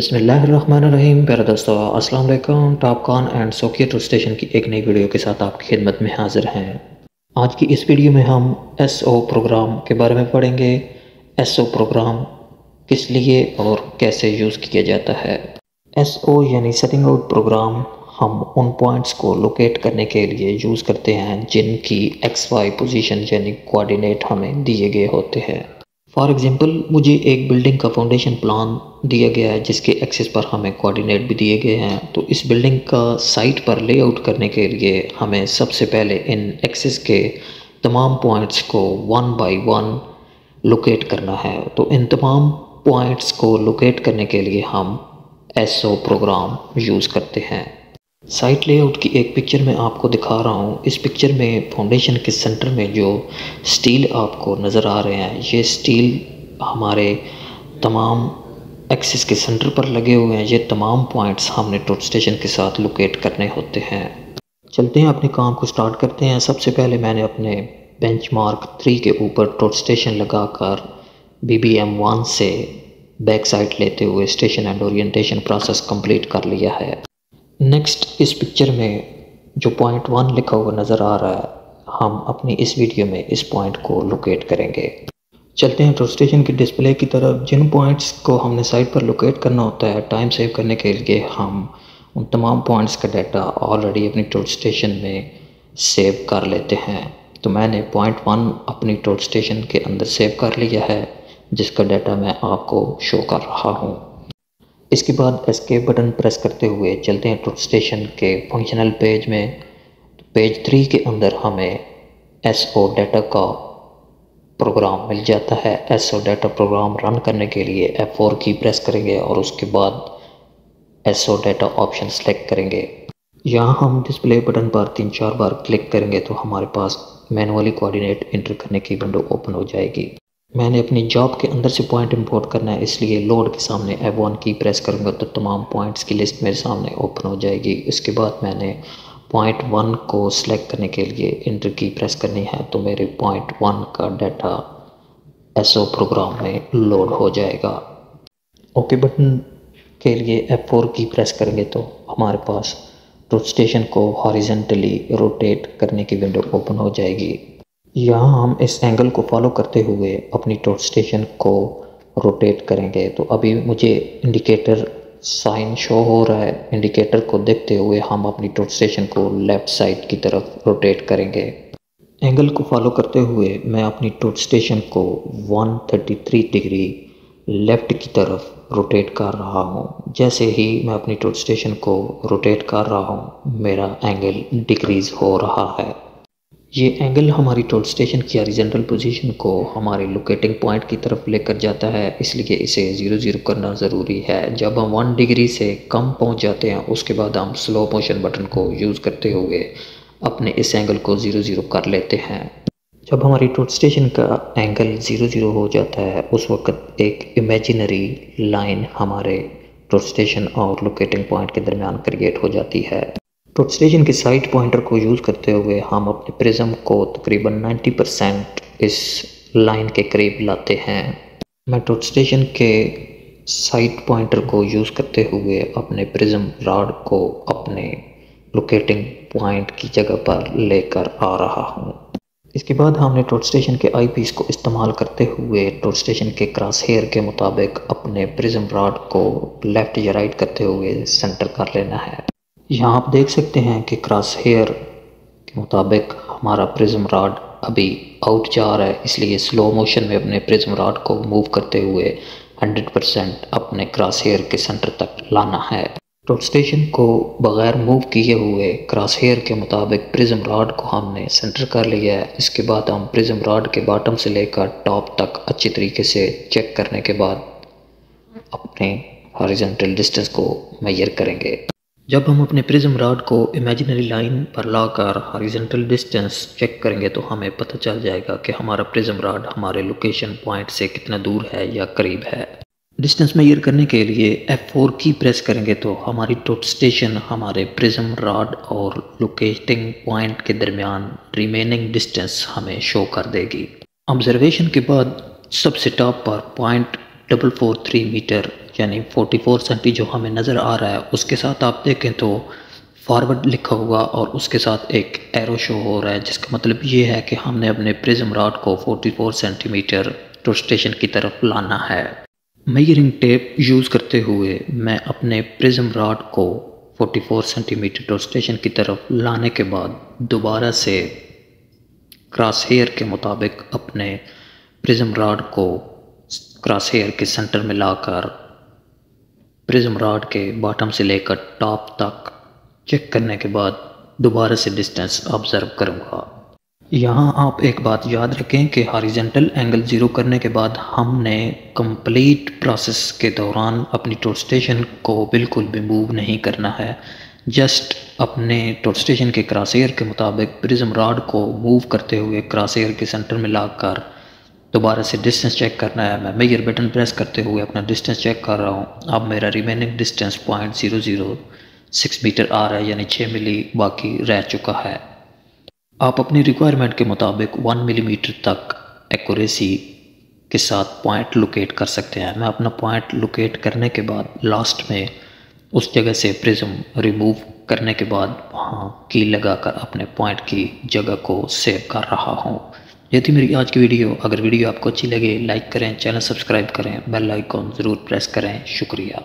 बिस्मिल्लाहिर्रहमानिर्रहीम। प्यारे दोस्तों, अस्सलाम वालेकुम। Topcon and Sokkia tour station की एक नई वीडियो के साथ आपकी खिदमत में हाजिर हैं। आज की इस वीडियो में हम एसओ प्रोग्राम के बारे में पढ़ेंगे। एसओ प्रोग्राम किस लिए और कैसे यूज़ किया जाता है। एसओ यानी सेटिंग आउट प्रोग्राम हम उन पॉइंट्स को लोकेट करने के लिए यूज़ करते हैं जिनकी XY पोजीशन यानी कोऑर्डिनेट हमें दिए गए होते हैं। फॉर एग्ज़ाम्पल, मुझे एक बिल्डिंग का फाउंडेशन प्लान दिया गया है जिसके एक्सिस पर हमें कोऑर्डिनेट भी दिए गए हैं। तो इस बिल्डिंग का साइट पर लेआउट करने के लिए हमें सबसे पहले इन एक्सिस के तमाम पॉइंट्स को 1 बाय 1 लोकेट करना है। तो इन तमाम पॉइंट्स को लोकेट करने के लिए हम एसओ प्रोग्राम यूज़ करते हैं। साइट लेआउट की एक पिक्चर मैं आपको दिखा रहा हूँ। इस पिक्चर में फाउंडेशन के सेंटर में जो स्टील आपको नज़र आ रहे हैं, ये स्टील हमारे तमाम एक्सिस के सेंटर पर लगे हुए हैं। ये तमाम पॉइंट्स हमने टॉप स्टेशन के साथ लोकेट करने होते हैं। चलते हैं, अपने काम को स्टार्ट करते हैं। सबसे पहले मैंने अपने बेंचमार्क 3 के ऊपर टॉप स्टेशन लगाकर BBM 1 से बैक साइड लेते हुए station and orientation process complete कर लिया है। नेक्स्ट, इस पिक्चर में जो पॉइंट 1 लिखा हुआ नज़र आ रहा है, हम अपनी इस वीडियो में इस पॉइंट को लोकेट करेंगे। चलते हैं टॉप स्टेशन की डिस्प्ले की तरफ। जिन पॉइंट्स को हमने साइट पर लोकेट करना होता है, टाइम सेव करने के लिए हम उन तमाम पॉइंट्स का डाटा ऑलरेडी अपनी टॉप स्टेशन में सेव कर लेते हैं। तो मैंने पॉइंट 1 अपनी टॉप स्टेशन के अंदर सेव कर लिया है, जिसका डाटा मैं आपको शो कर रहा हूँ। इसके बाद एस्केप बटन प्रेस करते हुए चलते हैं टॉप स्टेशन के फंक्शनल पेज में। पेज 3 के अंदर हमें एसओ डाटा का प्रोग्राम मिल जाता है। एसओ डाटा प्रोग्राम रन करने के लिए F4 की प्रेस करेंगे और उसके बाद एसओ डाटा ऑप्शन सेलेक्ट करेंगे। यहाँ हम डिस्प्ले बटन पर 3-4 बार क्लिक करेंगे तो हमारे पास मैनुअली कोऑर्डिनेट एंटर करने की विंडो ओपन हो जाएगी। मैंने अपनी जॉब के अंदर से पॉइंट इंपोर्ट करना है, इसलिए लोड के सामने F1 की प्रेस करूँगा तो तमाम पॉइंट्स की लिस्ट मेरे सामने ओपन हो जाएगी। इसके बाद मैंने पॉइंट 1 को सिलेक्ट करने के लिए एंटर की प्रेस करनी है, तो मेरे पॉइंट 1 का डाटा एसओ प्रोग्राम में लोड हो जाएगा। ओके बटन के लिए F4 की प्रेस करेंगे तो हमारे पास टॉप स्टेशन को हॉरिजॉन्टली रोटेट करने की विंडो ओपन हो जाएगी। यहाँ हम इस एंगल को फॉलो करते हुए अपनी टॉप स्टेशन को रोटेट करेंगे। तो अभी मुझे इंडिकेटर साइन शो हो रहा है। इंडिकेटर को देखते हुए हम अपनी टॉप स्टेशन को लेफ़्ट साइड की तरफ रोटेट करेंगे। एंगल को फॉलो करते हुए मैं अपनी टॉप स्टेशन को 133 डिग्री लेफ़्ट की तरफ रोटेट कर रहा हूँ। जैसे ही मैं अपनी टॉप स्टेशन को रोटेट कर रहा हूँ, मेरा एंगल डिक्रीज़ हो रहा है। ये एंगल हमारी टॉप स्टेशन की हॉरिजॉन्टल पोजीशन को हमारे लोकेटिंग पॉइंट की तरफ लेकर जाता है, इसलिए इसे 0-0 करना ज़रूरी है। जब हम 1 डिग्री से कम पहुंच जाते हैं, उसके बाद हम स्लो मोशन बटन को यूज़ करते हुए अपने इस एंगल को 0-0 कर लेते हैं। जब हमारी टॉप स्टेशन का एंगल 0-0 हो जाता है, उस वक्त एक इमेजिनरी लाइन हमारे टॉप स्टेशन और लोकेटिंग पॉइंट के दरमियान क्रिएट हो जाती है। टॉप स्टेशन के साइड पॉइंटर को यूज़ करते हुए हम अपने प्रिज्म को तकरीबन 90% इस लाइन के करीब लाते हैं। मैं टॉप स्टेशन के साइड पॉइंटर को यूज़ करते हुए अपने प्रिज्म रॉड को अपने लोकेटिंग पॉइंट की जगह पर लेकर आ रहा हूँ। इसके बाद हमने टॉप स्टेशन के आईपीस को इस्तेमाल करते हुए टॉप स्टेशन के क्रॉस हेयर के मुताबिक अपने प्रिज्म रॉड को लेफ़्ट या राइट करते हुए सेंटर कर लेना है। यहाँ आप देख सकते हैं कि क्रॉस हेयर के मुताबिक हमारा प्रिज्म रॉड अभी आउट जा रहा है, इसलिए स्लो मोशन में अपने प्रिज्म रॉड को मूव करते हुए 100% अपने क्रॉस हेयर के सेंटर तक लाना है। टॉप स्टेशन को बग़ैर मूव किए हुए क्रॉस हेयर के मुताबिक प्रिज्म रॉड को हमने सेंटर कर लिया है। इसके बाद हम प्रिज्म रॉड के बॉटम से लेकर टॉप तक अच्छी तरीके से चेक करने के बाद अपने हॉरिजॉन्टल डिस्टेंस को मेजर करेंगे। जब हम अपने प्रिज्म रॉड को इमेजिनरी लाइन पर लाकर हॉरिजॉन्टल डिस्टेंस चेक करेंगे तो हमें पता चल जाएगा कि हमारा प्रिज्म रॉड हमारे लोकेशन पॉइंट से कितना दूर है या करीब है। डिस्टेंस मेजर करने के लिए F4 की प्रेस करेंगे तो हमारी टॉप स्टेशन हमारे प्रिज्म रॉड और लोकेटिंग पॉइंट के दरमियान रिमेनिंग डिस्टेंस हमें शो कर देगी। ऑब्जर्वेशन के बाद सबसे टॉप पर 0.443 मीटर यानी 44 सेंटी जो हमें नज़र आ रहा है उसके साथ आप देखें तो फॉरवर्ड लिखा हुआ और उसके साथ एक एरो शो हो रहा है, जिसका मतलब ये है कि हमने अपने प्रिज्म रॉड को 44 सेंटीमीटर टू स्टेशन की तरफ लाना है। मेजरिंग टेप यूज़ करते हुए मैं अपने प्रिज्म रॉड को 44 सेंटीमीटर टू स्टेशन की तरफ लाने के बाद दोबारा से क्रॉस हेयर के मुताबिक अपने प्रिज्म रॉड को क्रॉस हेयर के सेंटर में लाकर प्रिज्म रॉड के बॉटम से लेकर टॉप तक चेक करने के बाद दोबारा से डिस्टेंस ऑब्जर्व करूँगा। यहाँ आप एक बात याद रखें कि हॉरिजॉन्टल एंगल ज़ीरो करने के बाद हमने कंप्लीट प्रोसेस के दौरान अपनी टॉप स्टेशन को बिल्कुल भी मूव नहीं करना है। जस्ट अपने टॉप स्टेशन के क्रॉस हेयर के मुताबिक प्रिज्म रॉड को मूव करते हुए क्रॉस हेयर के सेंटर में लाकर दोबारा से डिस्टेंस चेक करना है। मैं मेजर बटन प्रेस करते हुए अपना डिस्टेंस चेक कर रहा हूँ। अब मेरा रिमेनिंग डिस्टेंस 0.006 मीटर आ रहा है, यानी 6 मिली बाकी रह चुका है। आप अपनी रिक्वायरमेंट के मुताबिक 1 मिलीमीटर तक एक्यूरेसी के साथ पॉइंट लोकेट कर सकते हैं। मैं अपना पॉइंट लोकेट करने के बाद लास्ट में उस जगह से प्रिज्म रिमूव करने के बाद वहाँ की लगाकर अपने पॉइंट की जगह को सेव कर रहा हूँ। ये थी मेरी आज की वीडियो। अगर वीडियो आपको अच्छी लगे लाइक करें, चैनल सब्सक्राइब करें, बेल आइकॉन ज़रूर प्रेस करें। शुक्रिया।